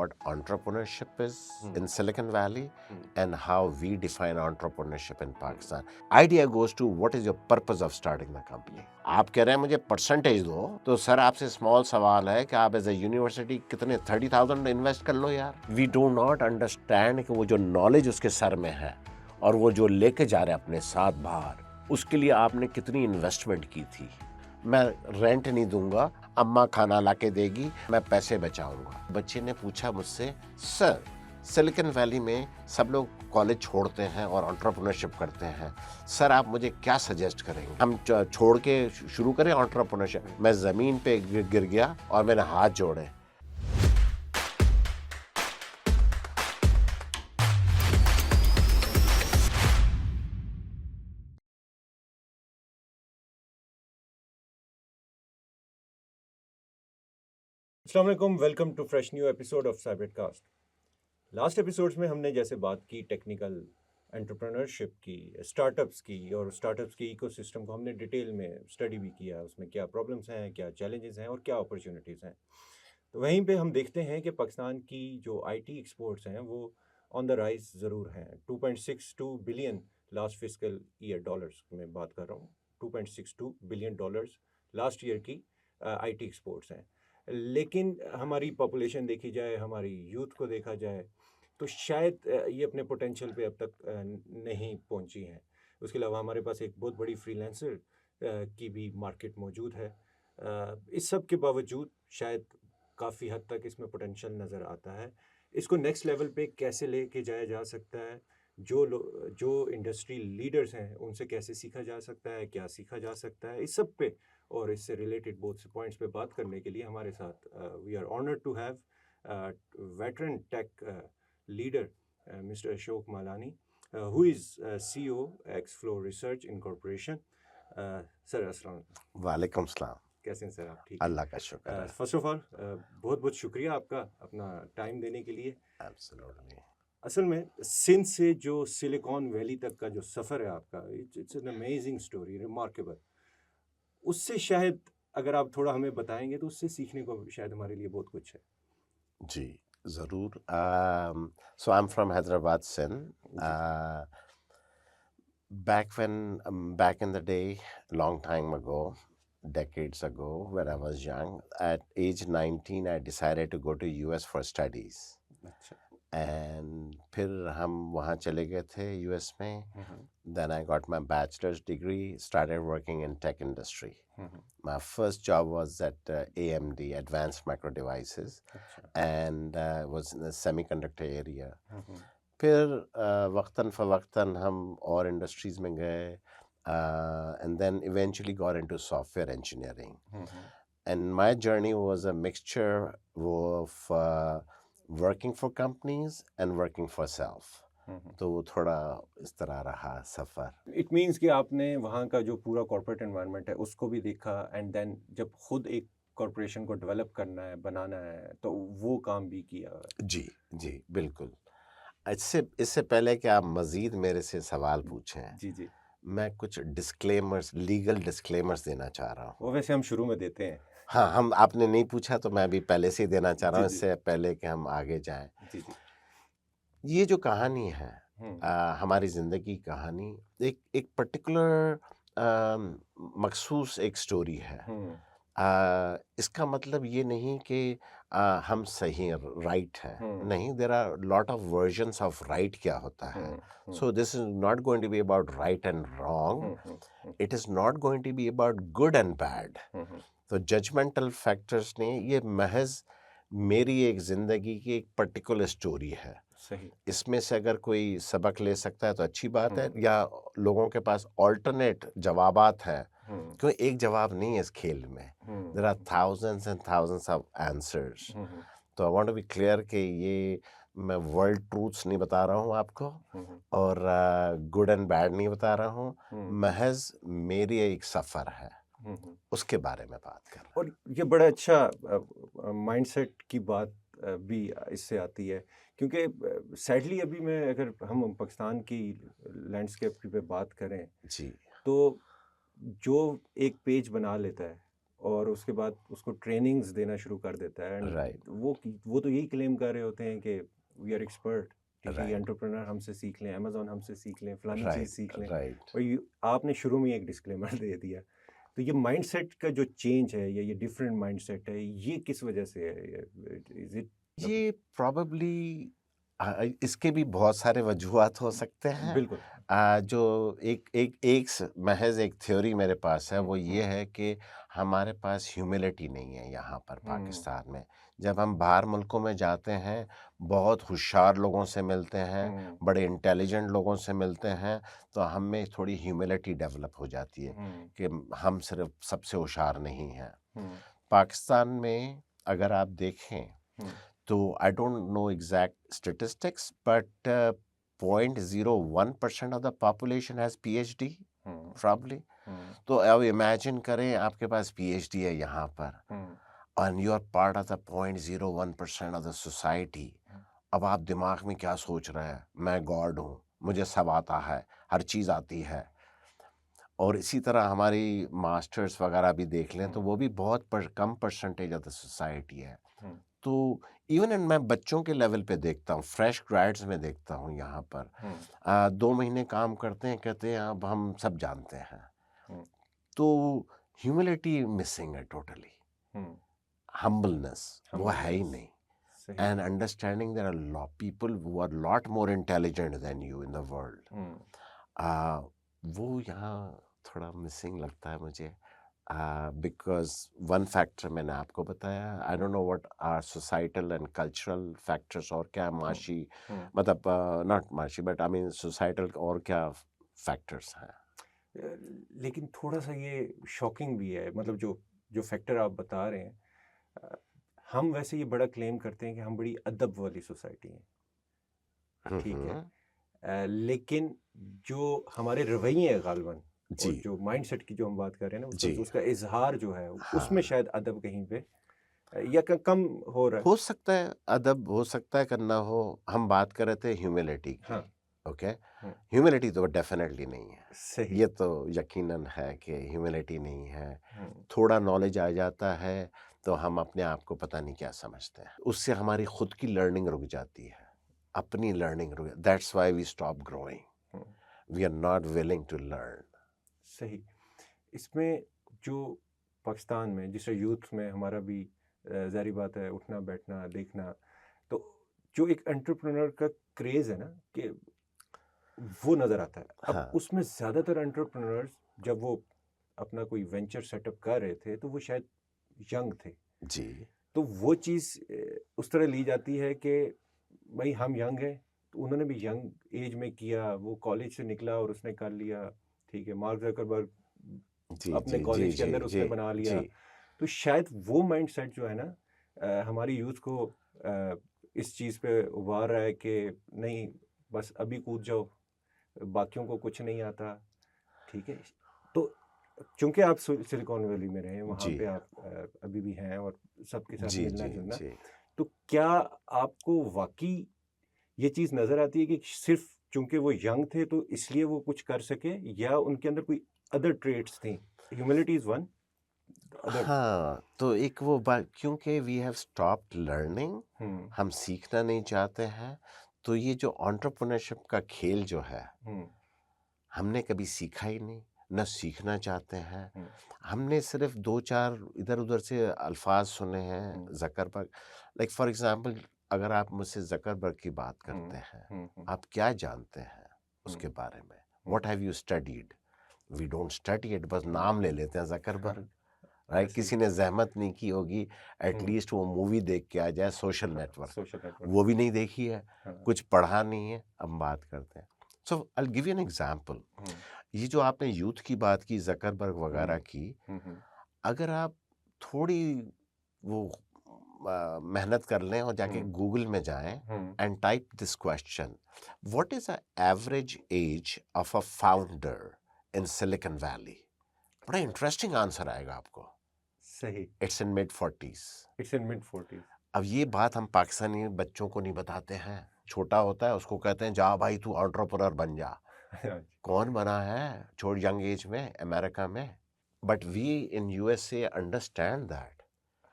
what entrepreneurship is Hmm. in Silicon Valley Hmm. and how we define entrepreneurship in Pakistan. Idea goes to what is your purpose of starting the company. आप कह रहे हैं मुझे percentage दो, तो sir आपसे small सवाल है कि आप एज ए यूनिवर्सिटी कितने 30,000 इन्वेस्ट कर लो यार. वी डू नॉट अंडरस्टैंड कि वो जो नॉलेज उसके सर में है और वो जो लेके जा रहे हैं अपने साथ बाहर, उसके लिए आपने कितनी इन्वेस्टमेंट की थी. मैं रेंट नहीं दूंगा, अम्मा खाना लाके देगी, मैं पैसे बचाऊंगा. बच्चे ने पूछा मुझसे, सर सिलिकॉन वैली में सब लोग कॉलेज छोड़ते हैं और एंटरप्रेन्योरशिप करते हैं, सर आप मुझे क्या सजेस्ट करेंगे, हम छोड़ के शुरू करें एंटरप्रेन्योरशिप. मैं ज़मीन पे गिर गया और मैंने हाथ जोड़े. अस्सलाम वालेकुम, welcome to fresh new episode of Cybercast. Last episodes में हमने जैसे बात की टेक्निकल एंटरप्रेन्योरशिप की, स्टार्टअप्स की, और स्टार्टअप्स के इकोसिस्टम को हमने डिटेल में स्टडी भी किया, उसमें क्या प्रॉब्लम्स हैं, क्या चैलेंजेस हैं और क्या अपॉर्चुनिटीज़ हैं. तो वहीं पे हम देखते हैं कि पाकिस्तान की जो आईटी एक्सपोर्ट्स हैं वो ऑन द राइज ज़रूर हैं. 2.62 billion last physical year, dollars में बात कर रहा हूँ, 2.62 बिलियन डॉलर्स लास्ट ईयर की आईटी एक्सपोर्ट्स हैं. लेकिन हमारी पॉपुलेशन देखी जाए, हमारी यूथ को देखा जाए, तो शायद ये अपने पोटेंशियल पे अब तक नहीं पहुंची हैं. उसके अलावा हमारे पास एक बहुत बड़ी फ्रीलांसर की भी मार्केट मौजूद है. इस सब के बावजूद शायद काफ़ी हद तक इसमें पोटेंशियल नज़र आता है. इसको नेक्स्ट लेवल पे कैसे लेके जाया जा सकता है, जो इंडस्ट्री लीडर्स हैं उनसे कैसे सीखा जा सकता है, क्या सीखा जा सकता है, इस सब पे और इससे रिलेटेड बहुत से पॉइंट्स पे बात करने के लिए हमारे साथ we are honoured to have veteran tech leader mister Ashok Malani, who is CEO Xflow Research Incorporation. Sir अस्सलाम वालेकुम. वालेकुम सलाम. कैसे हैं सर आप? ठीक है. अल्लाह का शुक्र है. फर्स्ट ऑफ ऑल बहुत बहुत शुक्रिया आपका अपना टाइम देने के लिए. एब्सोल्युटली. असल में सिंध से जो सिलिकॉन वैली तक का जो सफ़र है आपका, it's an amazing story, remarkable. उससे शायद अगर आप थोड़ा हमें बताएंगे तो उससे सीखने को शायद हमारे लिए बहुत कुछ है. जी ज़रूर. So I am from Hyderabad Sindh. Back in the day, long time ago, decades ago, when I was young, at age 19, I decided to go to US for studies. अच्छा. And फिर हम वहाँ चले गए थे US में. Then I got my bachelor's degree, started working in tech industry. My first job was at AMD, Advanced Micro Devices, and was in the semiconductor area. फिर वक्तन फ़वक्तन हम और इंडस्ट्रीज़ में गए, and then eventually got into software engineering. And my journey was a mixture of working for companies and working for self. तो वो थोड़ा इस तरह रहा सफ़र. इट मीन्स कि आपने वहाँ का जो पूरा कॉर्पोरेट एनवायरनमेंट है उसको भी देखा, एंड देन जब खुद एक कॉर्पोरेशन को डेवलप करना है, बनाना है, तो वो काम भी किया. जी जी बिल्कुल. इससे पहले कि आप मज़ीद मेरे से सवाल पूछें, जी जी, मैं कुछ डिस्क्लेमर्स, लीगल डिस्क्लेमर्स देना चाह रहा हूँ. वो वैसे हम शुरू में देते हैं. हाँ, हम आपने नहीं पूछा तो मैं भी पहले से ही देना चाह रहा जी हूँ, जी इससे पहले कि हम आगे जाएं. जी जी. ये जो कहानी है, हमारी ज़िंदगी की कहानी, एक पर्टिकुलर मखसूस एक स्टोरी है. इसका मतलब ये नहीं कि हम सही राइट हैं. नहीं, there are lot of versions of right क्या होता है. So this is not going to be about right and wrong. It is not going to be about good and bad. तो जजमेंटल फैक्टर्स ने, ये महज मेरी एक ज़िंदगी की एक पर्टिकुलर स्टोरी है. सही. इसमें से अगर कोई सबक ले सकता है तो अच्छी बात है, या लोगों के पास ऑल्टरनेट जवाबात हैं, क्यों एक जवाब नहीं है इस खेल में. There are thousands and thousands of answers. तो I want to be clear कि ये मैं वर्ल्ड ट्रूथ्स नहीं बता रहा हूँ आपको, और गुड एंड बैड नहीं बता रहा हूँ. महज मेरी एक सफ़र है, उसके बारे में बात कर रहा हूँ. और ये बड़ा अच्छा माइंडसेट की बात भी इससे आती है, क्योंकि सैडली अभी मैं, अगर हम पाकिस्तान की लैंडस्केप की पे बात करें, जी तो जो एक पेज बना लेता है और उसके बाद उसको ट्रेनिंग्स देना शुरू कर देता है एंड राइट वो तो यही क्लेम कर रहे होते हैं कि वी आर एक्सपर्ट, ठीक है, ये राइट एंटरप्रेन्योर हमसे सीख लें, अमेजोन हमसे सीख लें, फलानी चीज़ राइट सीख लें। राइट और आपने शुरू में एक डिस्क्लेमर दे दिया। तो ये माइंडसेट का जो चेंज है या ये डिफरेंट माइंडसेट है, ये किस वजह से है? इज इट ये प्रॉबेबली इसके भी बहुत सारे वजूहात हो सकते हैं। बिल्कुल। जो महज एक थ्योरी मेरे पास है, वो हम्म, ये है कि हमारे पास ह्यूमिलिटी नहीं है यहाँ पर हम्म, पाकिस्तान में। जब हम बाहर मुल्कों में जाते हैं, बहुत होशियार लोगों से मिलते हैं, हम्म, बड़े इंटेलिजेंट लोगों से मिलते हैं, तो हम में थोड़ी ह्यूमिलिटी डेवलप हो जाती है हम्म, कि हम सिर्फ सबसे होशियार नहीं हैं। हम्म, पाकिस्तान में अगर आप देखें हम्म, तो I don't know exact statistics, but 0.01% of the population has PhD hmm, probably. हम्म, तो अब इमेजिन करें आपके पास पीएचडी है यहाँ पर, हम्म, and you are part of the 0.01% of the society। अब आप दिमाग में क्या सोच रहे हैं? मैं गॉड हूँ, मुझे सब आता है, हर चीज़ आती है। और इसी तरह हमारी मास्टर्स वगैरह भी देख लें तो वो भी बहुत कम परसेंटेज ऑफ द सोसाइटी है। हम्म, तो इवन मैं बच्चों के लेवल पे देखता हूँ, फ्रेश ग्रेड्स में देखता हूँ यहाँ पर, हम्म, 2 महीने काम करते हैं, कहते हैं अब हम सब जानते हैं। हम्म, तो ह्यूमिलिटी मिसिंग है टोटली, हम्म, हम्बलनेस वो है ही humbleness, नहीं, सही। And understanding there are lot people who are lot more intelligent than you in the world. हम्म, वो यहाँ थोड़ा मिसिंग लगता है मुझे, बिकॉज वन फैक्टर मैंने आपको बताया, I don't know what are societal and cultural factors, और क्या हम्म, माशी, हम्म। मतलब नॉट माशी बट आई मीन सोसाइटल, और क्या फैक्टर्स हैं। लेकिन थोड़ा सा ये शॉकिंग भी है, मतलब जो जो फैक्टर आप बता रहे हैं। अ, हम वैसे ये बड़ा क्लेम करते हैं कि हम बड़ी अदब वाली सोसाइटी हैं, ठीक है। हम्म, लेकिन जो हमारे रवैये हैं गालिबन, और जी जो माइंडसेट की जो हम बात कर रहे हैं ना, उसका जी उसका इजहार जो है उसमें हाँ, शायद अदब कहीं पे या कम हो रहा है। हो सकता है अदब, हो सकता है करना हो। हम बात कर रहे थे ह्यूमिलिटी की, हाँ। ओके। हम्म, ह्यूमिलिटी तो डेफिनेटली नहीं है, सही। ये तो यकीनन है कि ह्यूमिलिटी नहीं है। हम्म, थोड़ा नॉलेज आ जाता है तो हम अपने आप को पता नहीं क्या समझते हैं, उससे हमारी खुद की लर्निंग रुक जाती है, अपनी लर्निंग रुक, that's why we stop growing, hmm, we are not willing to learn. सही। इसमें जो पाकिस्तान में जिस यूथ में हमारा भी ज़ाहिर बात है उठना बैठना देखना, तो जो एक एंटरप्रेन्योर का क्रेज़ है ना, कि वो नज़र आता है। अब हाँ उसमें ज़्यादातर एंटरप्रेन्योर्स जब वो अपना कोई वेंचर सेटअप कर रहे थे तो वो शायद यंग थे। जी तो वो चीज़ उस तरह ली जाती है कि भाई हम यंग हैं, तो उन्होंने भी यंग एज में किया, वो कॉलेज से निकला और उसने कर लिया, ठीक है। मार्क ज़करबर्ग जी अपने जी जी कॉलेज के जी अंदर जी उसने बना जी। लिया। तो शायद वो माइंडसेट जो है ना, हमारी यूथ को इस चीज़ पे उभार रहा है कि नहीं, बस अभी कूद जाओ, बाकियों को कुछ नहीं आता, ठीक है। तो चूंकि आप सिलिकॉन वैली में रहे हैं, वहाँ जी पे आप अभी भी हैं और सबके साथ जी मिलना जी जुलना, जी। तो क्या आपको वाकई ये चीज़ नज़र आती है कि सिर्फ चूंकि वो यंग थे तो इसलिए वो कुछ कर सके, या उनके अंदर कोई अदर ट्रेट्स थी? Humility is one, other. हाँ, तो एक वो बात, क्योंकि वी हैव स्टॉप्ड लर्निंग, हम्म, हम सीखना नहीं चाहते हैं, तो ये जो एंटरप्रेन्योरशिप का खेल जो है, हम्म, हमने कभी सीखा ही नहीं, न सीखना चाहते हैं। हम्म, हमने सिर्फ 2-4 इधर-उधर से अल्फाज सुने हैं, हम्म, ज़करबर्ग, लाइक फॉर एग्ज़ाम्पल, अगर आप मुझसे ज़करबर्ग की बात हम्म, करते हैं, हम्म, हम्म, आप क्या जानते हैं उसके हम्म, बारे में? हम्म, what have you studied? We don't study it, बस हम्म, नाम ले लेते हैं हाँ, ज़करबर्ग, राइट? ऐसे ही। किसी ने ज़हमत नहीं की होगी हम्म, एटलीस्ट वो मूवी देख के आ जाए, सोशल हाँ, नेटवर्क, सोशल नेटवर्क। वो भी नहीं देखी है, हाँ। कुछ पढ़ा नहीं है, अब बात करते हैं। So I will give you an example. हम्म, ये जो आपने यूथ की बात की, ज़करबर्ग हम्म, वगैरह की, हम्म, अगर आप थोड़ी वो मेहनत कर लें और जाके हम्म, गूगल में जाएं हम्म, and type this question, what is the average age of a founder in Silicon Valley, बड़ा इंटरेस्टिंग आंसर आएगा आपको। सही। It's in mid 40s। It's in mid 40s। अब ये बात हम पाकिस्तानी बच्चों को नहीं बताते हैं, छोटा होता है उसको कहते हैं जा भाई तू एंटरप्रेन्योर बन जा, कौन बना है छोड़ यंग एज में अमेरिका में? But we in USA understand that.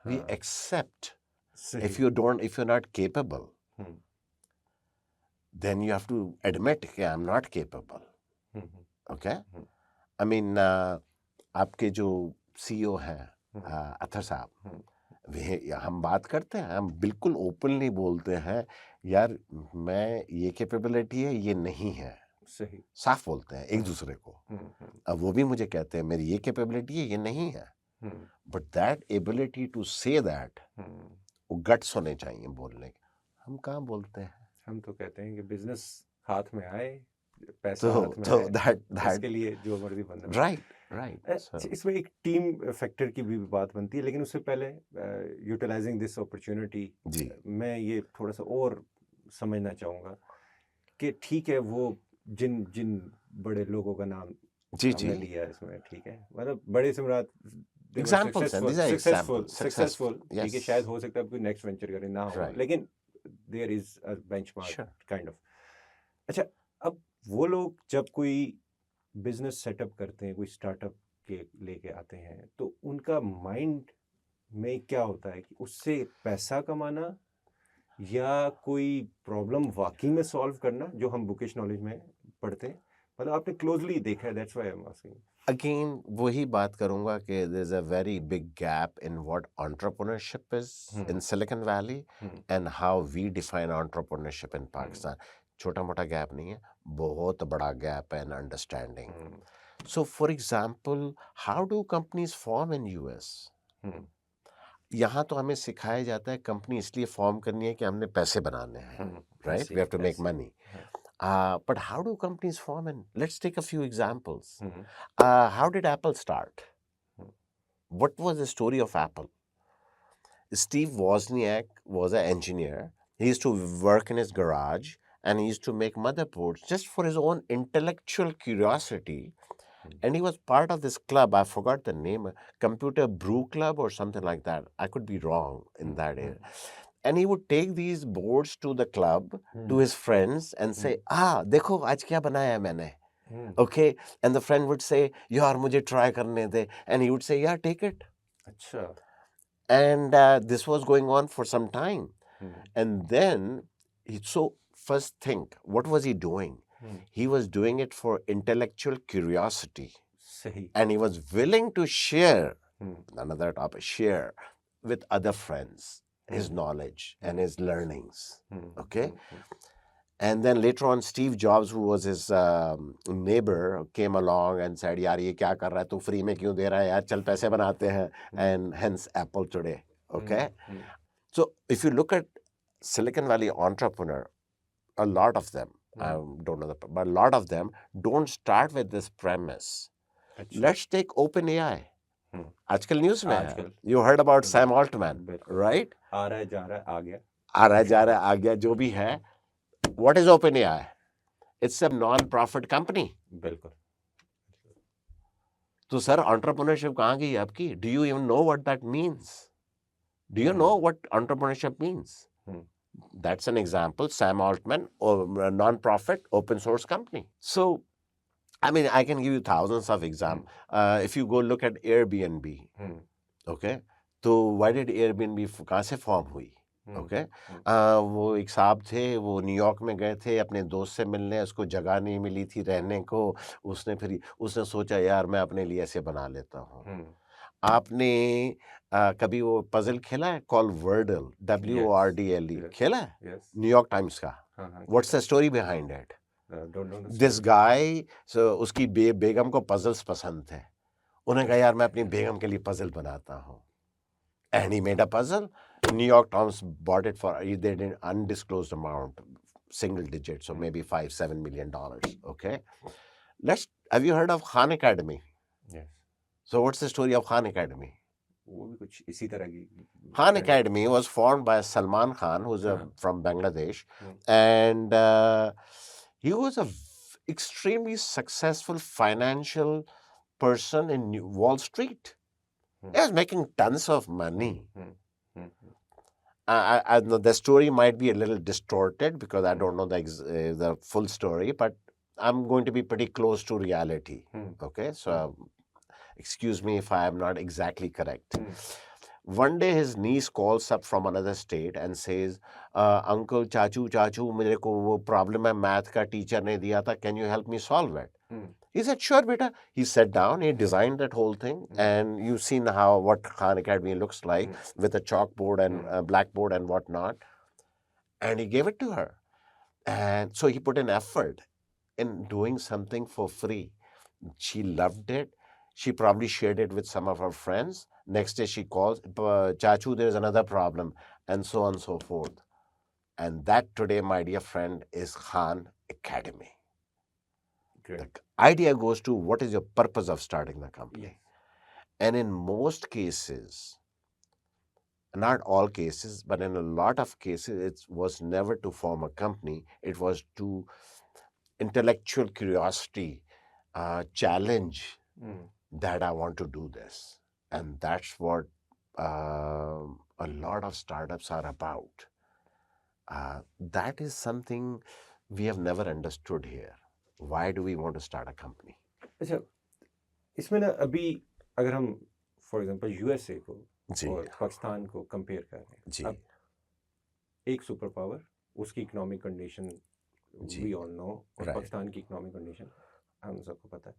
We हाँ accept सही if you're not capable, hmm then you have to admit कि I'm not capable. Hmm Okay? Hmm I mean, आपके जो CEO हैं अथर साहब, हम्म, वे हम बात करते हैं, हम बिल्कुल ओपनली बोलते हैं यार मैं ये कैपेबिलिटी है, ये नहीं है, सही साफ बोलते हैं एक दूसरे को. अब वो भी मुझे कहते हैं मेरी ये कैपेबिलिटी है, ये नहीं है. हम्म but that ability to say that, हम्म वो गट्स होने चाहिए बोलने के. हम कहाँ बोलते हैं. हम तो कहते हैं कि बिजनेस हाथ में आए, पैसा तो हाथ में तो आए, दैट इसके लिए जो मर्जी बनना पड़े। राइट सो इसमें एक टीम फैक्टर की भी बात बनती है, लेकिन उससे पहले यूटिलाइजिंग दिस अपॉर्चुनिटी जी मैं ये थोड़ा सा और समझना चाहूँगा कि ठीक है वो जिन जिन बड़े लोगों का नाम जी हमने जी लिया इसमें, ठीक है, मतलब बड़े से मुराद they were एग्जाम्पल्स हैं, successful these are successful examples, successful ठीक yes, है, शायद हो सकता है कोई नेक्स्ट वेंचर करे ना हो, right, लेकिन there is a benchmark sure, kind of. अच्छा, अब वो लोग जब कोई बिजनेस सेटअप करते हैं, कोई स्टार्टअप के लेके आते हैं, तो उनका माइंड में क्या होता है कि उससे पैसा कमाना या कोई प्रॉब्लम वाकई में सॉल्व करना, जो हम बुकिश नॉलेज में पढ़ते हैं, मतलब आपने क्लोजली देखा है, that's why I am asking. again वही बात करूंगा कि there is a very big gap in what entrepreneurship is in Silicon Valley and how we define entrepreneurship in Pakistan. छोटा मोटा गैप नहीं है, बहुत बड़ा गैप है in understanding. So for example, how do companies form in US? यहाँ तो हमें सिखाया जाता है कंपनी इसलिए फॉर्म करनी है कि हमने पैसे बनाने हैं, right, we have to make money. But how do companies form? And let's take a few examples. How did Apple start? What was the story of Apple? Steve Wozniak was an engineer. He used to work in his garage and he used to make motherboards just for his own intellectual curiosity. And he was part of this club. I forgot the name, Computer Brew Club or something like that. I could be wrong in that area. And he would take these boards to the club, to his friends, and say, देखो आज क्या बनाया मैंने. Okay, and the friend would say, यार मुझे try करने दे, and he would say, yeah, take it. अच्छा. And this was going on for some time. And then, so first think, what was he doing? He was doing it for intellectual curiosity. सही. And he was willing to share, another topic, share with other friends his knowledge and his learnings. Okay? And then later on, Steve Jobs, who was his neighbor, came along and said, यार ये क्या कर रहा है तू, free में क्यों दे रहा है यार, चल पैसे बनाते हैं. And hence Apple today. Okay? So if you look at Silicon Valley entrepreneur, a lot of them, I don't know, but a lot of them don't start with this premise. Let's take OpenAI. आजकल news में है. You heard about Sam Altman, right? आ रहा है, जा रहा है, आ गया. आ रहा है, जा रहा है, आ गया, जो भी है. What is OpenAI? It's a non-profit company. बिल्कुल. तो सर entrepreneurship कहाँ गई आपकी? Do you even know what that means? Do you know what entrepreneurship means? That's an example. Sam Altman, a non-profit open source company. So, I mean, I can give you thousands of examples. If you go look at Airbnb, okay? तो why did Airbnb कहाँ से form हुई? Okay? वो एक साहब थे, वो New York में गए थे अपने दोस्त से मिलने, उसको जगह नहीं मिली थी रहने को. उसने सोचा यार मैं अपने लिए ऐसे बना लेता हूँ. आपने कभी वो पजल खेला है कॉल वर्डल, WORDLE, खेला है? न्यूयॉर्क टाइम्स का. What's the story behind it? This guy, उसकी बेगम को पजल्स पसंद थे. उन्होंने कहा यार मैं अपनी बेगम के लिए पजल बनाता हूँ. And he made a puzzle. New York Times bought it for, they did an undisclosed amount, single digits, so maybe $5-7 million. Okay. Have you heard of Khan Academy? Yes. So what's the story of Khan Academy? वो भी कुछ इसी तरह की. Khan Academy was formed by Salman Khan, who's from Bangladesh, and he was a extremely successful financial person in Wall Street. He was making tons of money. I know the story might be a little distorted because I don't know the full story, but I'm going to be pretty close to reality. Okay, so excuse me if I am not exactly correct. Hmm. One day his niece calls up from another state and says, uncle, चाचू मेरे को वो problem है math का teacher ने दिया था, can you help me solve it? Hmm. He said, sure, beta. He sat down, he designed that whole thing, and you've seen what Khan Academy looks like with a chalkboard and a blackboard and whatnot. And he gave it to her. And so he put an effort in doing something for free. She loved it. She probably shared it with some of her friends. Next day she calls, Chachu, there's another problem, and so on and so forth. And that today, my dear friend, is Khan Academy. Great. The idea goes to what is your purpose of starting the company. Yes. And in most cases, not all cases, but in a lot of cases, it was never to form a company. It was to intellectual curiosity, challenge that I want to do this. And that's what a lot of startups are about. That is something we have never understood here. Why do we want to start a company? अच्छा, इसमें ना अभी अगर हम for example USA को जी और पाकिस्तान को compare कर रहे हैं, जी अब एक सुपर पावर, उसकी इकोनॉमिक कंडीशन जी वी ऑल नो, और Right. पाकिस्तान की इकोनॉमिक कंडीशन हम सबको पता है.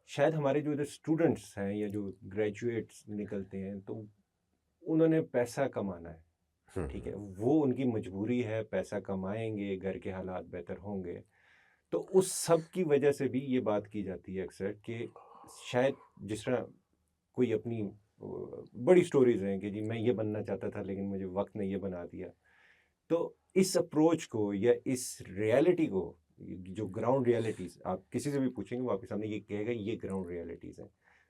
शायद हमारे जो इधर स्टूडेंट्स हैं या जो ग्रेजुएट्स निकलते हैं, तो उन्होंने पैसा कमाना है, ठीक है, वो उनकी मजबूरी है, पैसा कमाएंगे, घर के हालात बेहतर होंगे. तो उस सब की वजह से भी ये बात की जाती है अक्सर कि शायद जिस तरह कोई अपनी बड़ी स्टोरीज हैं कि जी मैं ये बनना चाहता था लेकिन मुझे वक्त ने ये बना दिया. तो इस अप्रोच को या इस रियलिटी को, जो ग्राउंड रियलिटीज, आप किसी से भी पूछेंगे वो आपके सामने ये कहेगा ये ग्राउंड रियलिटीज हैं.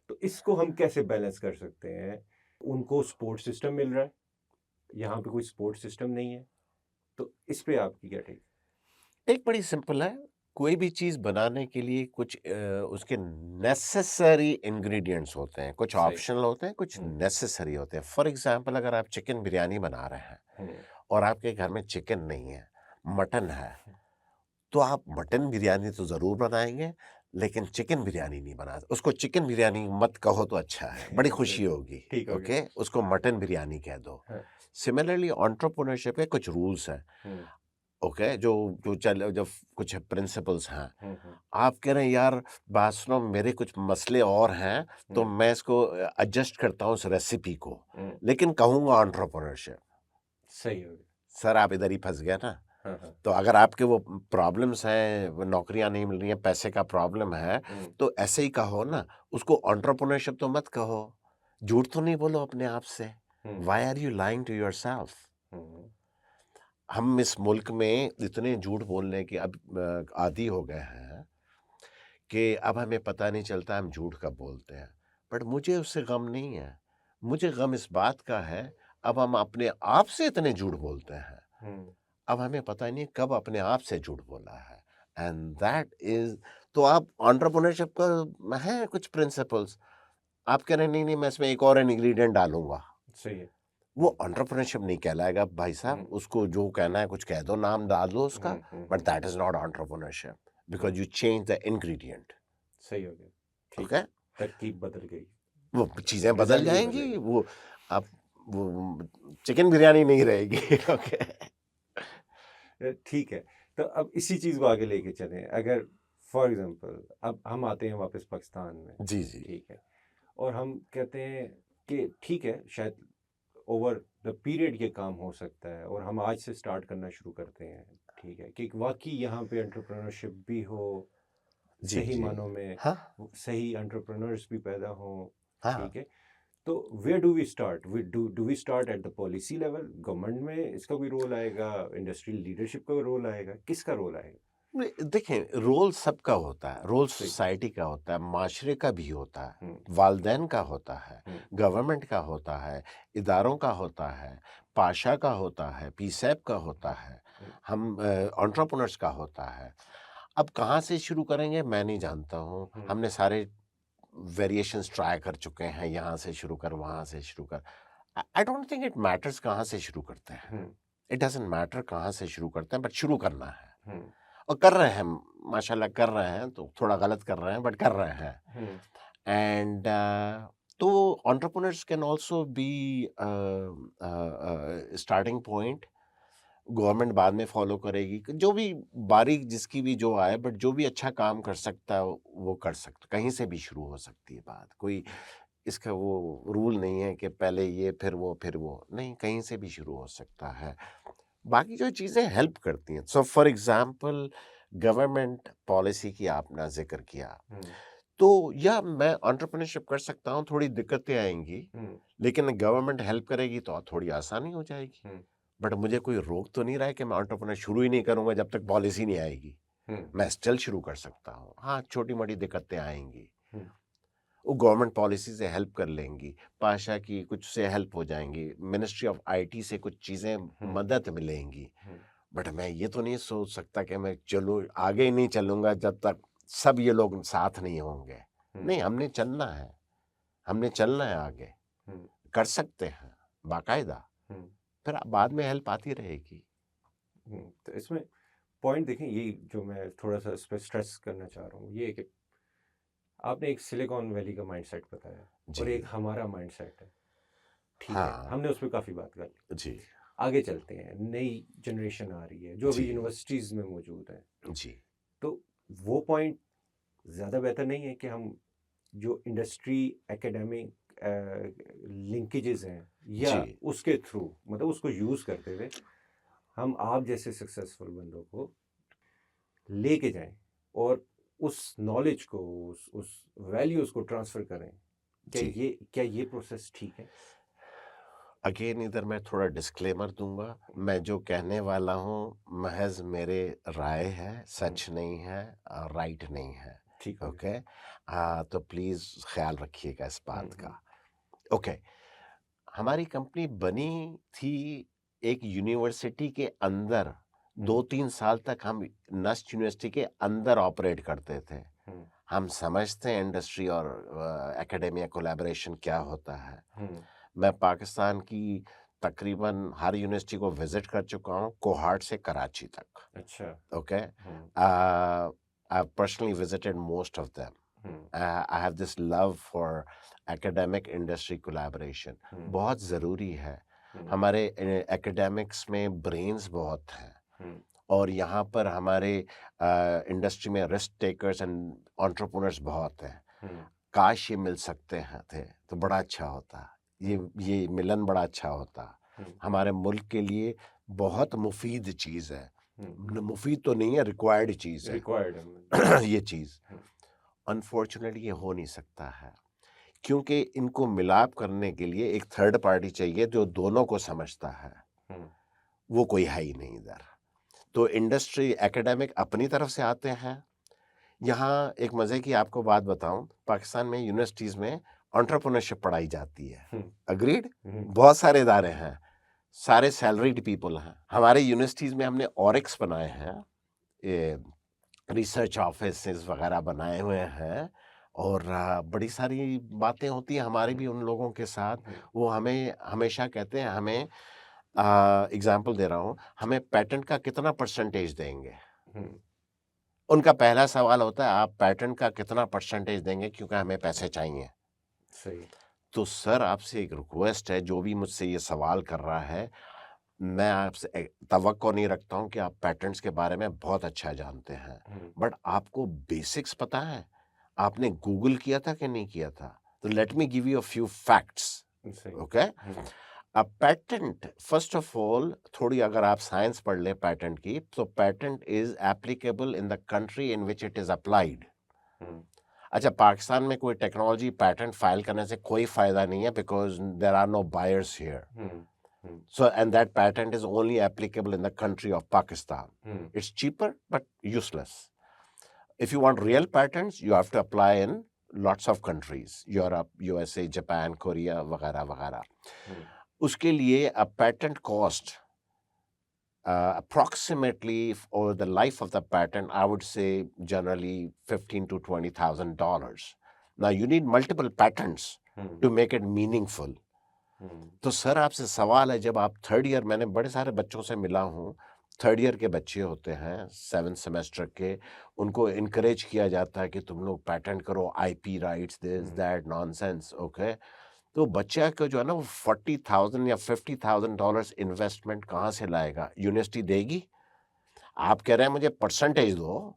तो इसको हम कैसे बैलेंस कर सकते हैं? उनको सपोर्ट सिस्टम मिल रहा है, यहाँ पे कोई सपोर्ट सिस्टम नहीं है, तो इस पे आपकी क्या टेक? एक बड़ी सिंपल है. कोई भी चीज बनाने के लिए कुछ उसके नेसेसरी इंग्रेडिएंट्स होते हैं, कुछ सही. ऑप्शनल होते हैं, कुछ नेसेसरी होते हैं. फॉर एग्जांपल, अगर आप चिकन बिरयानी बना रहे हैं और आपके घर में चिकन नहीं है, मटन है, तो आप मटन बिरयानी तो जरूर बनाएंगे, लेकिन चिकन बिरयानी नहीं बना. उसको चिकन बिरयानी मत कहो तो अच्छा है, बड़ी खुशी होगी. ठीक हो ओके, उसको मटन बिरयानी कह दो. सिमिलरली एंटरप्रेन्योरशिप के कुछ रूल्स हैं. ओके, जो जो चल जब कुछ प्रिंसिपल्स हैं, आप कह रहे हैं यार बात सुनो, मेरे कुछ मसले और हैं, तो मैं इसको एडजस्ट करता हूँ इस रेसिपी को, लेकिन कहूँगा एंटरप्रेन्योरशिप. सही हो गया. सर आप इधर ही फंस गया ना. तो अगर आपके वो प्रॉब्लम्स हैं, वो नौकरियां नहीं मिल रही हैं, पैसे का प्रॉब्लम है, तो ऐसे ही कहो ना. उसको एंटरप्रेन्योरशिप तो मत कहो. झूठ तो नहीं बोलो अपने आप से. Why are you lying to yourself? हम इस मुल्क में इतने झूठ बोलने के अब आदी हो गए हैं कि अब हमें पता नहीं चलता हम झूठ कब बोलते हैं. बट मुझे उससे गम नहीं है. मुझे गम इस बात का है, अब हम अपने आप से इतने झूठ बोलते हैं, अब हमें पता नहीं कब अपने आप से झूठ बोला है. एंड दैट इज, तो आप एंटरप्रेन्योरशिप का है कुछ प्रिंसिपल्स, आप कह रहे हैं नहीं मैं इसमें एक और इंग्रेडिएंट डालूंगा. सही है. वो एंटरप्रेन्योरशिप नहीं कहलाएगा भाई साहब. उसको जो कहना है कुछ कह दो, नाम डाल दो उसका, but that is not entrepreneurship because you change the ingredient. सही हो गया. ठीक ओके, है, तरकीब बदल गई, वो चीजें बदल जाएंगी. वो अब वो चिकन बिरयानी नहीं रहेगी. ओके, ठीक है. तो अब इसी चीज को आगे लेके चलें. अगर फॉर एग्जांपल अब हम आते हैं वापस पाकिस्तान में, जी जी, ठीक है, और हम कहते हैं कि ठीक है, शायद ओवर द पीरियड ये काम हो सकता है, और हम आज से स्टार्ट करना शुरू करते हैं, ठीक है, कि वाकई यहाँ पे एंटरप्रेन्योरशिप भी हो, जी सही जी. मानों में हाँ सही एंटरप्रेन्योर्स भी पैदा हो, हाँ, ठीक है. तो where do we start? Do we start at the policy level? Government में इसका कोई रोल आएगा? इंडस्ट्रियल लीडरशिप का रोल आएगा? किसका रोल आएगा? देखें, रोल सबका होता है. रोल सही. सोसाइटी का होता है, माशरे का भी होता है, हम्म, वालदैन का होता है, हम्म, गवर्नमेंट का होता है, इदारों का होता है, पाशा का होता है, पीसैप का होता है, हम एंटरप्रेन्योर्स का होता है. अब कहाँ से शुरू करेंगे मैं नहीं जानता हूँ. हमने सारे वेरिएशंस ट्राई कर चुके हैं, यहाँ से शुरू कर, वहाँ से शुरू कर. I don't think it matters कहाँ से शुरू करते हैं. इट डजंट मैटर कहाँ से शुरू करते हैं, बट शुरू करना है. और कर रहे हैं, माशाल्लाह कर रहे हैं. तो थोड़ा गलत कर रहे हैं, बट कर रहे हैं. एंड तो entrepreneurs can also be starting point, government बाद में फॉलो करेगी, जो भी बारीक जिसकी भी जो आए, बट जो भी अच्छा काम कर सकता है वो कर सकता, कहीं से भी शुरू हो सकती है बात, कोई इसका वो रूल नहीं है कि पहले ये फिर वो नहीं, कहीं से भी शुरू हो सकता है। बाकी जो चीज़ें हेल्प करती हैं, so for example government policy की आपने जिक्र किया, तो या मैं एंटरप्रेन्योरशिप कर सकता हूँ, थोड़ी दिक्कतें आएंगी, लेकिन गवर्नमेंट हेल्प करेगी तो थोड़ी आसानी हो जाएगी। बट मुझे कोई रोक तो नहीं रहा है कि मैं एंटरप्रेन्योर शुरू ही नहीं करूंगा जब तक पॉलिसी नहीं आएगी। मैं स्टिल शुरू कर सकता हूँ, हाँ छोटी मोटी दिक्कतें आएंगी, वो गवर्नमेंट पॉलिसी से हेल्प कर लेंगी, पाशा की कुछ से हेल्प हो जाएंगी, मिनिस्ट्री ऑफ आईटी से कुछ चीज़ें मदद मिलेंगी। बट मैं ये तो नहीं सोच सकता कि मैं चलूँ आगे ही नहीं चलूँगा जब तक सब ये लोग साथ नहीं होंगे। नहीं, हमने चलना है, हमने चलना है आगे, कर सकते हैं बाकायदा, फिर बाद में हेल्प आती रहेगी। तो इसमें पॉइंट देखें, ये जो मैं थोड़ा सा इस पर स्ट्रेस करना चाह रहा हूँ, ये है कि आपने एक सिलिकॉन वैली का माइंडसेट बताया और जी एक हमारा माइंडसेट है, ठीक है, हाँ हमने उस पर काफ़ी बात कर ली। जी आगे चलते हैं, नई जनरेशन आ रही है जो अभी जी यूनिवर्सिटीज़ में मौजूद है, जी तो वो पॉइंट ज़्यादा बेहतर नहीं है कि हम जो इंडस्ट्री एकेडमिक लिंकेजेस हैं या जी उसके थ्रू, मतलब उसको यूज़ करते हुए हम आप जैसे सक्सेसफुल बंदों को लेके जाएं और उस नॉलेज को, उस वैल्यूज़ को ट्रांसफ़र करें। जी क्या ये प्रोसेस ठीक है? अगेन इधर मैं थोड़ा डिस्क्लेमर दूंगा, मैं जो कहने वाला हूँ महज मेरे राय है, सच नहीं है, राइट नहीं है। ठीक है। ओके, तो प्लीज़ ख्याल रखिएगा इस बात का। ओके, हमारी कंपनी बनी थी एक यूनिवर्सिटी के अंदर, 2-3 साल तक हम नस्ट यूनिवर्सिटी के अंदर ऑपरेट करते थे। हम समझते हैं इंडस्ट्री और एकेडेमिया कोलैबोरेशन क्या होता है। मैं पाकिस्तान की तकरीबन हर यूनिवर्सिटी को विजिट कर चुका हूँ, कोहाट से कराची तक। अच्छा। Okay, I personally visited most of them. I have this love for academic industry collaboration, बहुत ज़रूरी है। हमारे एकेडमिक्स में ब्रेन्स बहुत हैं, और यहाँ पर हमारे इंडस्ट्री में रिस्क टेकर्स एंड एंटरप्रेन्योर्स बहुत हैं। काश ये मिल सकते हैं थे तो बड़ा अच्छा होता, ये मिलन बड़ा अच्छा होता, हमारे मुल्क के लिए बहुत मुफीद चीज़ है। मुफीद तो नहीं है, रिक्वायर्ड चीज़ है, रिक्वायर्ड है। ये चीज़। अनफॉर्चुनेटली ये हो नहीं सकता है, क्योंकि इनको मिलाप करने के लिए एक थर्ड पार्टी चाहिए जो दोनों को समझता है, वो कोई है ही नहीं इधर। तो इंडस्ट्री एकेडमिक अपनी तरफ से आते हैं। यहाँ एक मज़े की आपको बात बताऊं, पाकिस्तान में यूनिवर्सिटीज़ में एंटरप्रेन्योरशिप पढ़ाई जाती है, अग्रीड, बहुत सारे इदारे हैं, सारे सैलरीड पीपल हैं। हमारे यूनिवर्सिटीज़ में हमने ऑरिक्स बनाए हैं, ये रिसर्च ऑफिसेस वगैरह बनाए हुए हैं, और बड़ी सारी बातें होती हैं हमारी भी उन लोगों के साथ। वो हमें हमेशा कहते हैं, हमें एग्जांपल दे रहा हूँ, हमें पेटेंट का कितना परसेंटेज देंगे। उनका पहला सवाल होता है आप पेटेंट का कितना परसेंटेज देंगे, क्योंकि हमें पैसे चाहिए। सही। तो सर आपसे एक रिक्वेस्ट है, जो भी मुझसे ये सवाल कर रहा है, मैं आपसे तवक्को नहीं रखता हूँ कि आप पैटर्न्स के बारे में बहुत अच्छा जानते हैं, बट आपको बेसिक्स पता है, आपने गूगल किया था कि नहीं किया था? तो let me give you a few facts. Okay, a patent, first of all, थोड़ी अगर आप साइंस पढ़ लें पैटेंट की, तो patent is applicable in the country in which it is applied. अच्छा, पाकिस्तान में कोई टेक्नोलॉजी पैटेंट फाइल करने से कोई फायदा नहीं है, because there are no buyers here. So, and that patent is only applicable in the country of Pakistan. It's cheaper, but useless. If you want real patents, you have to apply in lots of countries, Europe, USA, Japan, Korea, वगैरह वगैरह। उसके लिए a patent cost approximately over the life of the patent, I would say generally $15,000 to $20,000. Now you need multiple patents to make it meaningful. तो sir आपसे सवाल है, जब आप थर्ड ईयर, मैंने बड़े सारे बच्चों से मिला हूँ, थर्ड ईयर के बच्चे होते हैं 7th सेमेस्टर के, उनको इनकरेज किया जाता है कि तुम लोग पैटेंट करो, IP rights, this that nonsense, okay. तो बच्चा को जो है ना वो 40,000 या $50,000 इन्वेस्टमेंट कहाँ से लाएगा? यूनिवर्सिटी देगी? आप कह रहे हैं मुझे परसेंटेज दो,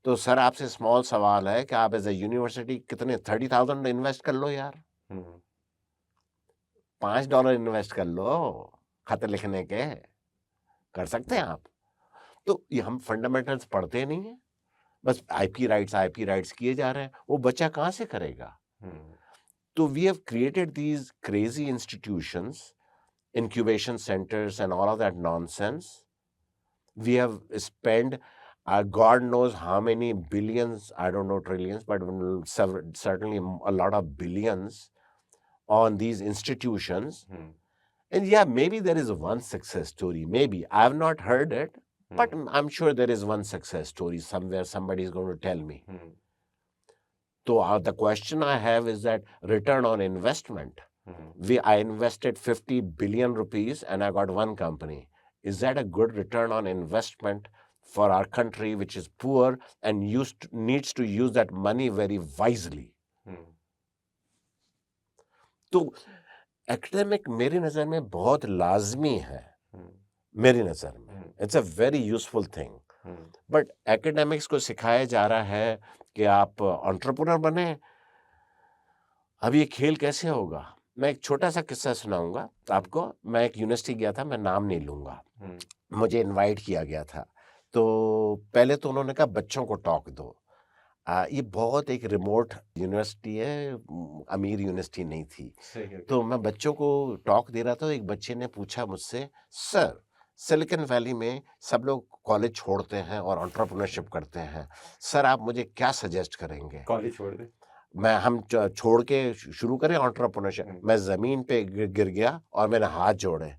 तो सर आपसे स्मॉल सवाल है कि आप एज ए यूनिवर्सिटी कितने 30,000 इन्वेस्ट कर लो यार, $5 इन्वेस्ट कर लो खत लिखने के, कर सकते हैं आप? तो ये हम फंडामेंटल्स पढ़ते नहीं है, बस आईपी राइट्स किए जा रहे हैं, वो बच्चा कहाँ से करेगा? तो we have created these crazy institutions, incubation centers and all of that nonsense. We have spent God knows how many billions, I don't know trillions, but certainly a lot of billions on these institutions. And yeah, maybe there is one success story. Maybe. I have not heard it, but I'm sure there is one success story somewhere. Somebody is going to tell me. So the question I have is that return on investment. I invested 50 billion rupees and I got one company. Is that a good return on investment for our country, which is poor and needs to use that money very wisely? तो academic मेरी नज़र में बहुत लाजमी है, मेरी नज़र में it's a very useful thing. But academics को सिखाया जा रहा है कि आप एंटरप्रेन्योर बने। अब ये खेल कैसे होगा? मैं एक छोटा सा किस्सा सुनाऊंगा आपको। मैं एक यूनिवर्सिटी गया था, मैं नाम नहीं लूंगा, मुझे इनवाइट किया गया था। तो पहले तो उन्होंने कहा बच्चों को टॉक दो। ये बहुत एक रिमोट यूनिवर्सिटी है, अमीर यूनिवर्सिटी नहीं थी। तो मैं बच्चों को टॉक दे रहा था, तो एक बच्चे ने पूछा मुझसे, सर सिलिकॉन वैली में सब लोग कॉलेज छोड़ते हैं और एंटरप्रेन्योरशिप करते हैं, सर आप मुझे क्या सजेस्ट करेंगे? कॉलेज छोड़ दे, हम छोड़ के शुरू करें एंटरप्रेन्योरशिप? मैं ज़मीन पे गिर गया और मैंने हाथ जोड़े।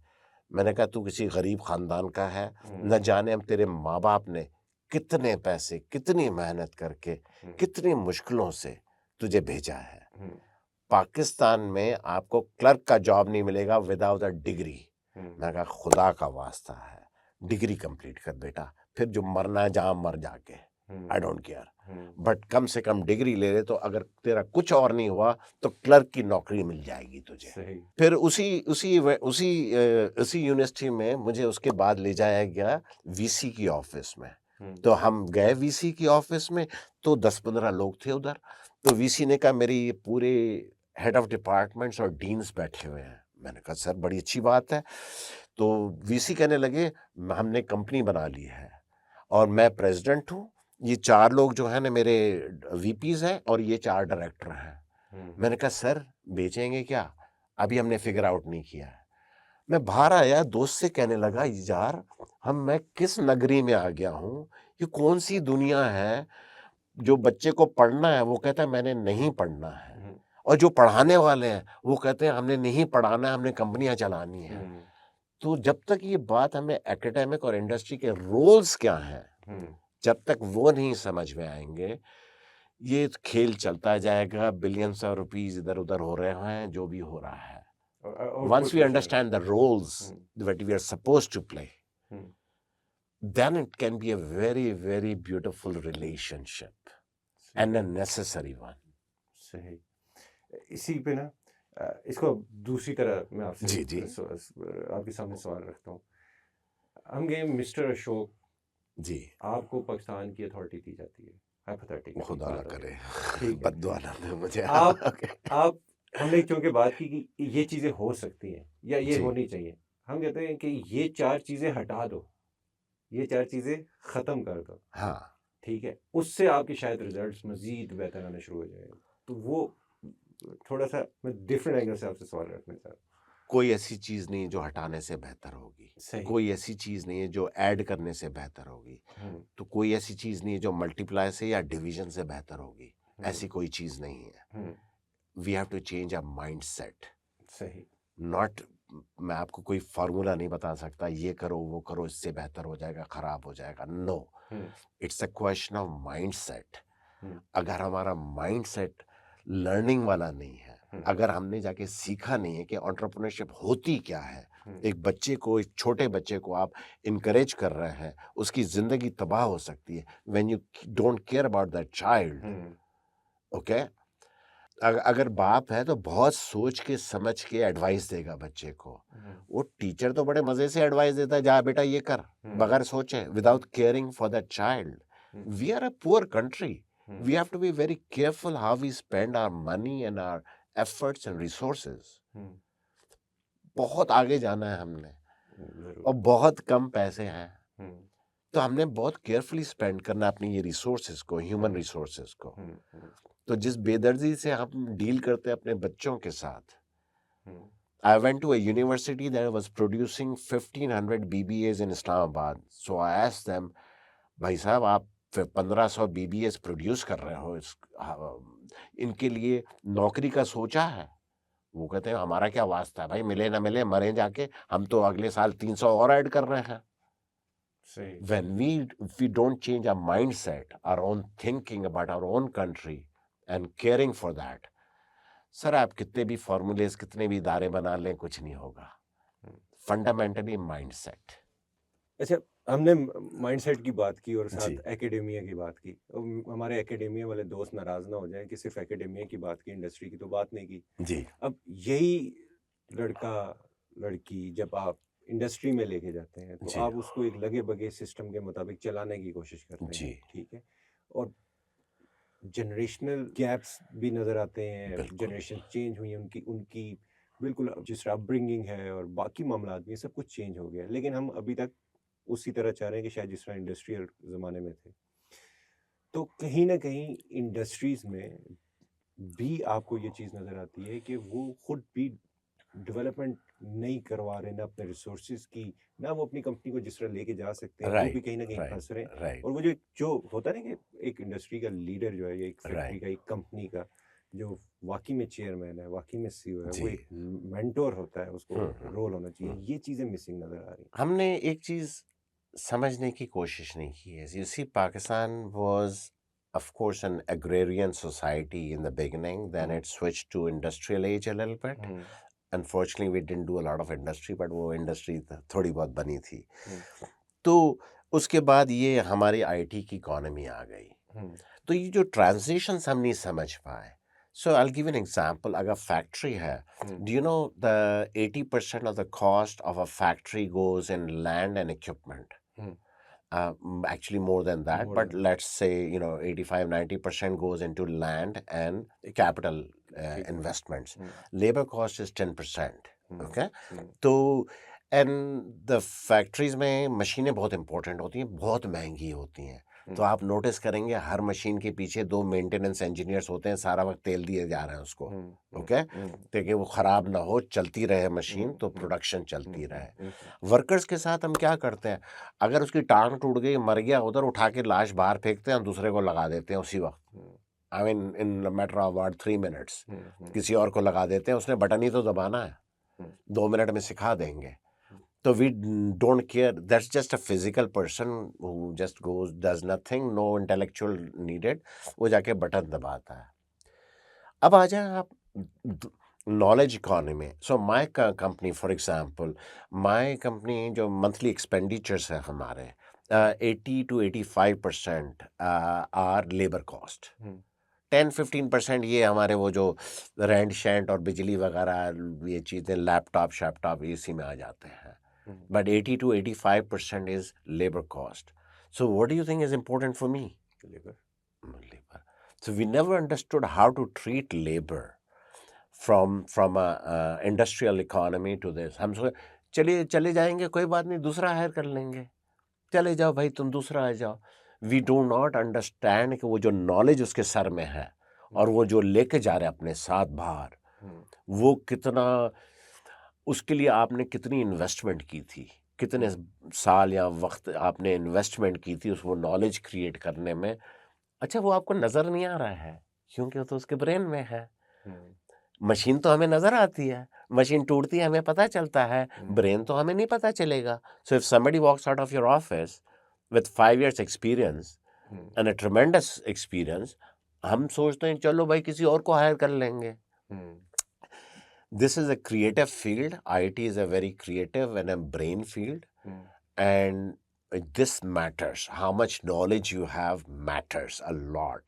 मैंने कहा तू किसी गरीब खानदान का है, न जाने हम तेरे माँ बाप ने कितने पैसे, कितनी मेहनत करके, कितनी मुश्किलों से तुझे भेजा है। पाकिस्तान में आपको क्लर्क का जॉब नहीं मिलेगा विदाउट अ डिग्री। मैंने कहा खुदा का वास्ता है, डिग्री कंप्लीट कर बेटा, फिर जो मरना है जहां मर जाके, आई डोंट केयर, बट कम से कम डिग्री ले ले, तो अगर तेरा कुछ और नहीं हुआ तो क्लर्क की नौकरी मिल जाएगी तुझे। फिर उसी यूनिवर्सिटी में मुझे उसके बाद ले जाया गया वीसी की ऑफिस में। तो हम गए वीसी की ऑफिस में, तो 10-15 लोग थे उधर। तो वीसी ने कहा मेरे ये पूरे हेड ऑफ डिपार्टमेंट्स और डीन्स बैठे हुए हैं। मैंने कहा सर बड़ी अच्छी बात है। तो वीसी कहने लगे हमने कंपनी बना ली है और मैं प्रेसिडेंट हूँ, ये 4 लोग जो है ना मेरे वीपीज हैं और ये 4 डायरेक्टर हैं। मैंने कहा सर बेचेंगे क्या? अभी हमने फिगर आउट नहीं किया है। मैं बाहर आया, दोस्त से कहने लगा यार मैं किस नगरी में आ गया हूँ, ये कौन सी दुनिया है? जो बच्चे को पढ़ना है वो कहता है मैंने नहीं पढ़ना है, और जो पढ़ाने वाले हैं वो कहते हैं हमने नहीं पढ़ाना है, हमने कंपनियां चलानी है। तो जब तक ये बात हमें एकेडमिक और इंडस्ट्री के रोल्स क्या हैं, जब तक वो नहीं समझ में आएंगे, ये खेल चलता जाएगा। बिलियंस ऑफ रुपीज इधर उधर हो रहे हैं, जो भी हो रहा है। Once we understand the roles that we are supposed to play, then it can be a very, very beautiful relationship and a necessary one. सही। इसी पे ना इसको दूसरी तरह मैं आपसे जी आपके सामने सवाल रखता हूँ। हम गए मिस्टर अशोक जी, आपको पाकिस्तान की अथॉरिटी दी जाती है, हाइपोथेटिकल, खुदा ना करे, ठीक बद्दुआ ना दे मुझे। आप हमने क्योंकि बात की कि ये चीज़ें हो सकती हैं या ये होनी चाहिए, हम कहते हैं कि ये 4 चीज़ें हटा दो, ये 4 चीज़ें ख़त्म कर दो, हाँ ठीक है, उससे आपके शायद रिजल्ट्स मज़ीद बेहतर आने शुरू हो जाएंगे। तो वो थोड़ा सा मैं डिफरेंट एंगल से आपसे सवाल रखना चाहता हूँ। कोई ऐसी चीज नहीं जो हटाने से बेहतर होगी, कोई ऐसी चीज नहीं है जो ऐड करने से बेहतर होगी, तो कोई ऐसी चीज नहीं है जो मल्टीप्लाई से या डिवीजन से बेहतर होगी, ऐसी कोई चीज नहीं है। We have to change a mindset. सही। नॉट, मैं आपको कोई फार्मूला नहीं बता सकता ये करो वो करो इससे बेहतर हो जाएगा, खराब हो जाएगा, no, it's a question of mindset. अगर हमारा माइंडसेट लर्निंग वाला नहीं है, अगर हमने जाके सीखा नहीं है कि एंटरप्रेन्योरशिप होती क्या है, एक बच्चे को, एक छोटे बच्चे को आप इनकरेज कर रहे हैं, उसकी जिंदगी तबाह हो सकती है when you don't care about that child. Okay, अगर बाप है तो बहुत सोच के समझ के एडवाइस देगा बच्चे को। वो टीचर तो बड़े मजे से एडवाइस देता है, जा बेटा ये कर, बगैर सोचे, without caring for that child. We are a poor country, we have to be very careful how we spend our money and our efforts and resources. बहुत आगे जाना है हमने और बहुत कम पैसे हैं, तो हमने बहुत केयरफुली स्पेंड करना अपनी ये रिसोर्सेज को, ह्यूमन रिसोर्सेज को। तो जिस बेदर्दी से हम डील करते हैं अपने बच्चों के साथ, I went to a university that was producing 1500 BBAs in Islamabad. So I asked them, भाई साहब आप 1500 BBAs प्रोड्यूस कर रहे हो, इनके लिए नौकरी का सोचा है? वो कहते हैं हमारा क्या वास्ता है भाई, मिले ना मिले, मरे जाके, हम तो अगले साल 300 और ऐड कर रहे हैं। When we don't change our mindset, our own thinking about our own country and caring for that, sir आप कितने भी फॉर्मूलेज, कितने भी इदारे बना लें, कुछ नहीं होगा। Fundamentally mindset. अच्छा, हमने माइंडसेट की बात की और जी। साथ एकेडेमिया की बात की। हमारे एकेडेमिया वाले दोस्त नाराज ना हो जाएं कि सिर्फ एकेडेमिया की बात की, इंडस्ट्री की तो बात नहीं की। जी। अब यही लड़का लड़की जब आप इंडस्ट्री में लेके जाते हैं तो जी। आप उसको एक लगे बगे सिस्टम के मुताबिक चलाने की कोशिश करते जी। हैं, ठीक है, और जनरेशनल गैप्स भी नज़र आते हैं, बिल्कुल। जनरेशन चेंज हुई है, उनकी बिल्कुल जिस तरह अपब्रिंगिंग है और बाकी मामला भी, सब कुछ चेंज हो गया है, लेकिन हम अभी तक उसी तरह चाह रहे हैं कि शायद जिस तरह इंडस्ट्रियल ज़माने में थे। तो कहीं ना कहीं इंडस्ट्रीज़ में भी आपको ये चीज़ नज़र आती है कि वो खुद भी डेवलपमेंट नहीं करवा रहे, ना अपने रिसोर्सेज की, ना वो अपनी कंपनी को जिस तरह लेके जा सकते हैं, वो भी कहीं ना कहीं फंस रहे हैं। राइट। और वो जो होता है ना कि एक इंडस्ट्री का लीडर जो है, या एक फैक्ट्री का, एक कंपनी का जो वाकई में चेयरमैन है, वाकई में सीईओ है, वो जी। एक मेंटोर होता है, उसको रोल होना चाहिए। ये चीज़ें मिसिंग नज़र आ रही हैं। हमने एक चीज समझने की कोशिश नहीं की है। You see, Pakistan was, of course, an agrarian society in the beginning. Then it switched to industrial age a little bit. Unfortunately, we didn't do a lot of industry, but वो industry थोड़ी बहुत बनी थी। तो उसके बाद ये हमारी आईटी की इकोनॉमी आ गई। तो ये जो ट्रांजिशंस हम नहीं समझ पाए। So I'll give you an example. अगर फैक्ट्री है, do you know the 80% of the cost of a factory goes in land and equipment? Actually more than that, More but than let's say 85-90% goes into land and capital investments. Labor cost is 10%. Okay, तो and the factories में मशीनें बहुत important होती हैं, बहुत महंगी होती हैं। तो आप नोटिस करेंगे हर मशीन के पीछे 2 मेंटेनेंस इंजीनियर्स होते हैं, सारा वक्त तेल दिए जा रहे हैं उसको। ओके, ताकि वो खराब ना हो, चलती रहे मशीन, तो प्रोडक्शन चलती रहे। वर्कर्स के साथ हम क्या करते हैं, अगर उसकी टांग टूट गई, मर गया, उधर उठा के लाश बाहर फेंकते हैं, दूसरे को लगा देते हैं उसी वक्त। I mean in matter of about 3 minutes किसी और को लगा देते हैं, उसने बटन ही तो दबाना है, 2 मिनट में सिखा देंगे। So we don't care. That's just a physical person who just goes, does nothing, no intellectual needed. वो जाके बटन दबाता है। अब आ जाए आप knowledge economy. So my company, for example, my company जो मंथली एक्सपेंडिचर्स है हमारे, 80 to 85% आर लेबर कॉस्ट। 10-15% ये हमारे वो जो रेंट शेंट और बिजली वगैरह ये चीज़ें, लैपटॉप शैपटॉप, इसी में आ जाते हैं। But 80 to 85% is labor cost. So what do you think is important for me? Labor. So we never understood how to treat labor from a industrial economy to this. हम सोचे चले जाएंगे, कोई बात नहीं, दूसरा हायर कर लेंगे, चले जाओ भाई तुम, दूसरा आ जाओ। We do not understand कि वो जो नॉलेज उसके सर में है और वो जो लेके जा रहे अपने साथ बाहर, वो कितना, उसके लिए आपने कितनी इन्वेस्टमेंट की थी, कितने साल या वक्त आपने इन्वेस्टमेंट की थी उस वो नॉलेज क्रिएट करने में। अच्छा, वो आपको नज़र नहीं आ रहा है क्योंकि वो तो उसके ब्रेन में है। मशीन तो हमें नज़र आती है, मशीन टूटती है हमें पता चलता है, ब्रेन तो हमें नहीं पता चलेगा। So if somebody walks out of your office with 5 years experience and a tremendous experience, हम सोचते हैं चलो भाई किसी और को हायर कर लेंगे। This is a creative field. IT is a very creative and a brain field. And this matters. How much knowledge you have matters a lot.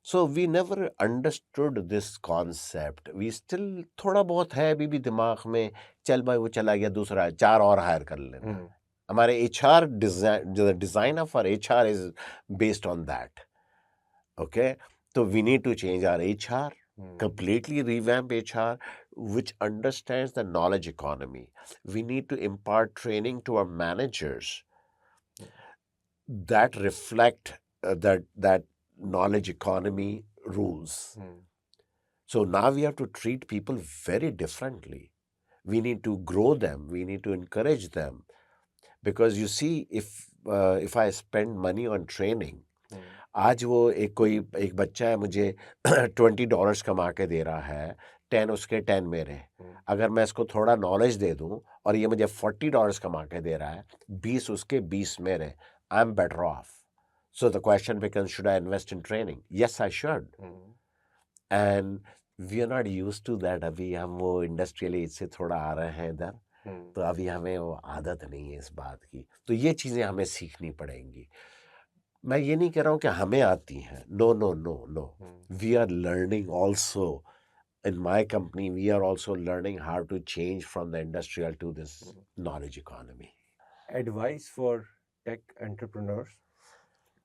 So we never understood this concept. We still थोड़ा बहुत है अभी भी दिमाग में, चल भाई वो चला गया दूसरा, 4 और हायर कर लेना. हमारे HR design, the design of our HR is based on that. Okay, so we need to change our HR, completely revamp HR, which understands the knowledge economy. We need to impart training to our managers that reflect that knowledge economy rules. So now we have to treat people very differently. We need to grow them. We need to encourage them. Because you see, if I spend money on training, आज वो एक बच्चा है मुझे $20 कमा के दे रहा है, 10 उसके 10 मेरे. अगर मैं इसको थोड़ा नॉलेज दे दूं और ये मुझे $40 कमा के दे रहा है, 20 उसके 20 मेरे, I am better of. So the question becomes, should I invest in training? Yes, I should. And we are not used to that. अभी हम वो इंडस्ट्रियल एज से थोड़ा आ रहे हैं इधर, तो अभी हमें वो आदत नहीं है इस बात की. तो ये चीज़ें हमें सीखनी पड़ेंगी. मैं ये नहीं कह रहा हूँ कि हमें आती हैं. No no no no, we are learning also. In my company, we are also learning how to change from the industrial to this knowledge economy. Advice for tech entrepreneurs,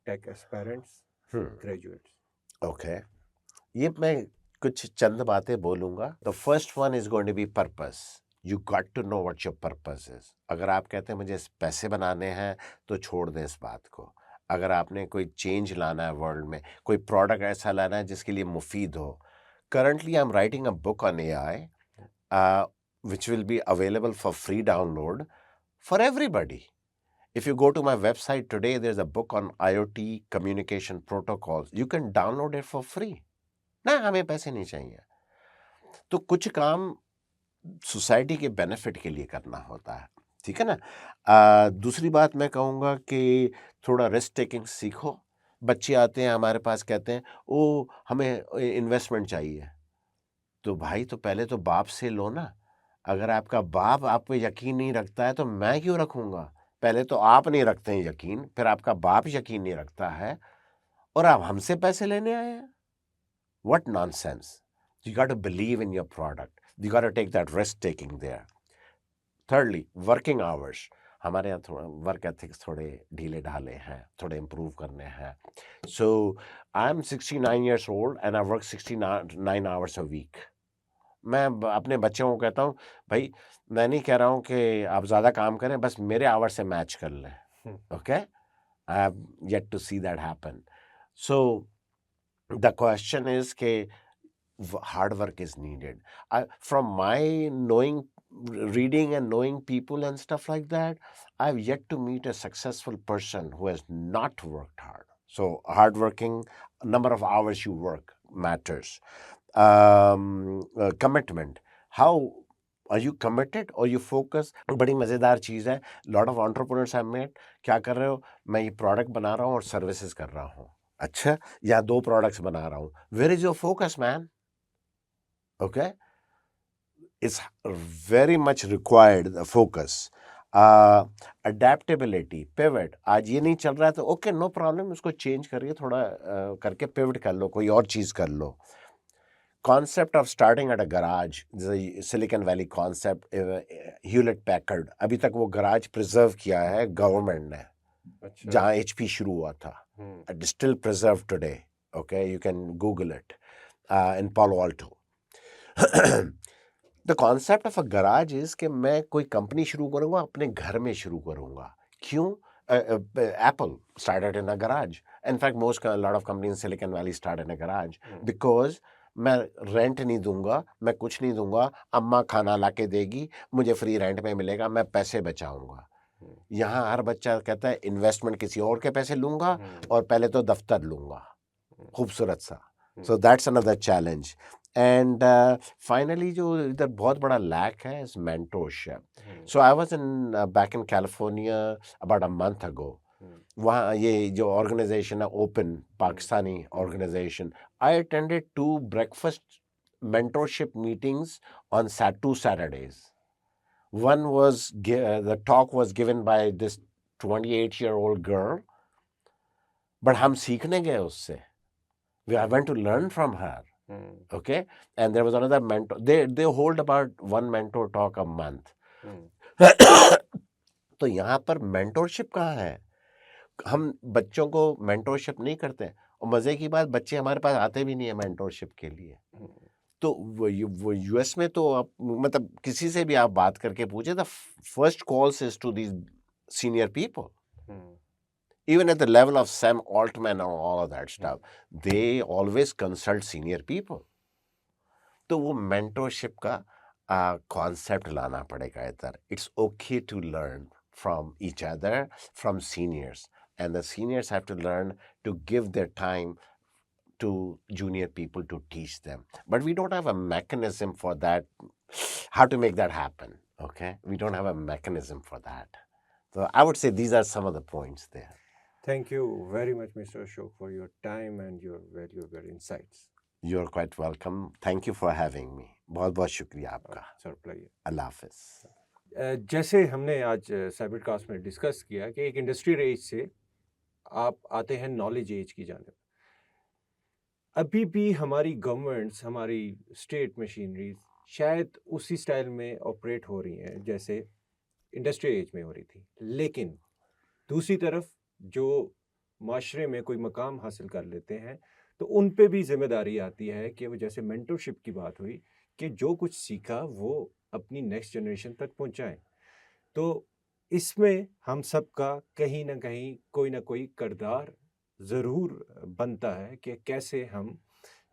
tech aspirants, graduates. Okay. ये मैं कुछ चंद बातें बोलूँगा. The first one is going to be purpose. You got to know what your purpose is. अगर आप कहते हैं मुझे पैसे बनाने हैं तो छोड़ दें इस बात को. अगर आपने कोई चेंज लाना है वर्ल्ड में, कोई प्रोडक्ट ऐसा लाना है जिसके लिए मुफीद हो. Currently, I'm writing a book on AI, which will be available for free download for everybody. If you go to my website today, there's a book on IoT communication protocols. You can download it for free. ना हमें पैसे नहीं चाहिए. तो कुछ काम society के benefit के लिए करना होता है. ठीक है ना. दूसरी बात मैं कहूँगा कि थोड़ा रिस्क टेकिंग सीखो. बच्चे आते हैं हमारे पास, कहते हैं ओ हमें इन्वेस्टमेंट चाहिए. तो भाई तो पहले तो बाप से लो ना. अगर आपका बाप आप पे यकीन नहीं रखता है तो मैं क्यों रखूँगा. पहले तो आप नहीं रखते हैं यकीन, फिर आपका बाप यकीन नहीं रखता है और आप हमसे पैसे लेने आए हैं. What nonsense. You got to believe in your product. You got to take that risk taking there. Thirdly, working hours. हमारे यहाँ थोड़ा वर्क एथिक्स थोड़े ढीले ढाले हैं, थोड़े इम्प्रूव करने हैं. So I am 69 years old and I work 69 hours a week. मैं अपने बच्चों को कहता हूँ भाई मैं नहीं कह रहा हूँ कि आप ज़्यादा काम करें, बस मेरे आवर से मैच कर लें. Okay? I have yet to see that happen. So the question is कि hard work is needed. From my reading and knowing people and stuff like that, I've yet to meet a successful person who has not worked hard. So hardworking, number of hours you work matters. Commitment. How are you committed or you focus? बड़ी मज़ेदार चीज़ है. Lot of entrepreneurs have met. क्या कर रहे हो? मैं ये product बना रहा हूँ और सर्विसेज कर रहा हूँ. अच्छा, या 2 प्रोडक्ट्स बना रहा हूँ. Where is your focus, man? Okay, it's very much required, the focus. Adaptability, pivot. आज ये नहीं चल रहा है तो ओके नो प्रॉब्लम, उसको चेंज करिए थोड़ा, करके पिवट कर लो, कोई और चीज़ कर लो. Concept of starting at a garage, the Silicon Valley concept, Hewlett Packard, अभी तक वो garage preserve किया है गवर्नमेंट ने. अच्छा. जहाँ HP शुरू हुआ था. It is still preserved today. Okay, you can Google it. In Palo Alto. The concept of a garage is कि मैं कोई कंपनी शुरू करूँगा अपने घर में शुरू करूँगा. क्यों? Apple started in a garage. In fact, a lot of companies in Silicon Valley start in a garage because मैं रेंट नहीं दूंगा, मैं कुछ नहीं दूंगा, अम्मा खाना लाके देगी, मुझे फ्री रेंट में मिलेगा, मैं पैसे बचाऊंगा. यहाँ हर बच्चा कहता है इन्वेस्टमेंट किसी और के पैसे लूंगा और पहले तो दफ्तर लूंगा खूबसूरत सा. So that's another challenge. And finally जो इधर बहुत बड़ा lack है is mentorship. So I was back in California about a month ago. वहाँ ये जो organization है Open, Pakistani organization, I attended 2 breakfast mentorship meetings on 2 Saturdays. One was the talk was given by this 28-year-old girl, but हम सीखने गए उससे. I went to learn from her. Okay, and there was another mentor. They hold about one mentor talk a month. तो यहाँ पर mentorship कहाँ है? हम बच्चों को मेंटोरशिप नहीं करते, और मजे की बात बच्चे हमारे पास आते भी नहीं है मेंटोरशिप के लिए. तो वो यूएस में तो आप मतलब किसी से भी आप बात करके पूछे, the first calls is to these senior people. Even at the level of Sam Altman and all of that stuff, they always consult senior people. तो वो mentorship का concept लाना पड़ेगा इधर. It's okay to learn from each other, from seniors, and the seniors have to learn to give their time to junior people to teach them. But we don't have a mechanism for that, how to make that happen. Okay, we don't have a mechanism for that. So I would say these are some of the points there. Thank you very much, Mr. Ashok, for your time and your valuable insights. You're quite welcome. Thank you for having me. बहुत बहुत शुक्रिया आपका. Sir प्लाइए. अल्लाह हाफिज. जैसे हमने आज साइबरकास्ट में discuss किया कि एक इंडस्ट्री एज से आप आते हैं नॉलेज एज की जानिब. अभी भी हमारी गवर्नमेंट्स, हमारी स्टेट मशीनरीज शायद उसी स्टाइल में ऑपरेट हो रही हैं जैसे इंडस्ट्री एज में हो रही थी. लेकिन दूसरी तरफ जो माशरे में कोई मकाम हासिल कर लेते हैं तो उन पे भी जिम्मेदारी आती है कि वो, जैसे मेंटरशिप की बात हुई, कि जो कुछ सीखा वो अपनी नेक्स्ट जनरेशन तक पहुंचाएं. तो इसमें हम सबका कहीं ना कहीं कोई ना कोई किरदार ज़रूर बनता है कि कैसे हम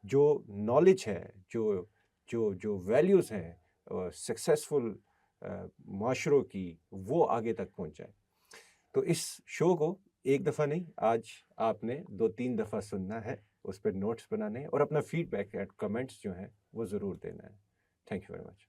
जो नॉलेज है, जो जो जो वैल्यूज़ हैं सक्सेसफुल माशरों की, वो आगे तक पहुंचाएं. तो इस शो को एक दफ़ा नहीं, आज आपने 2-3 दफ़ा सुनना है, उस पर नोट्स बनाने हैं और अपना फीडबैक एंड कमेंट्स जो हैं वो ज़रूर देना है. Thank you very much.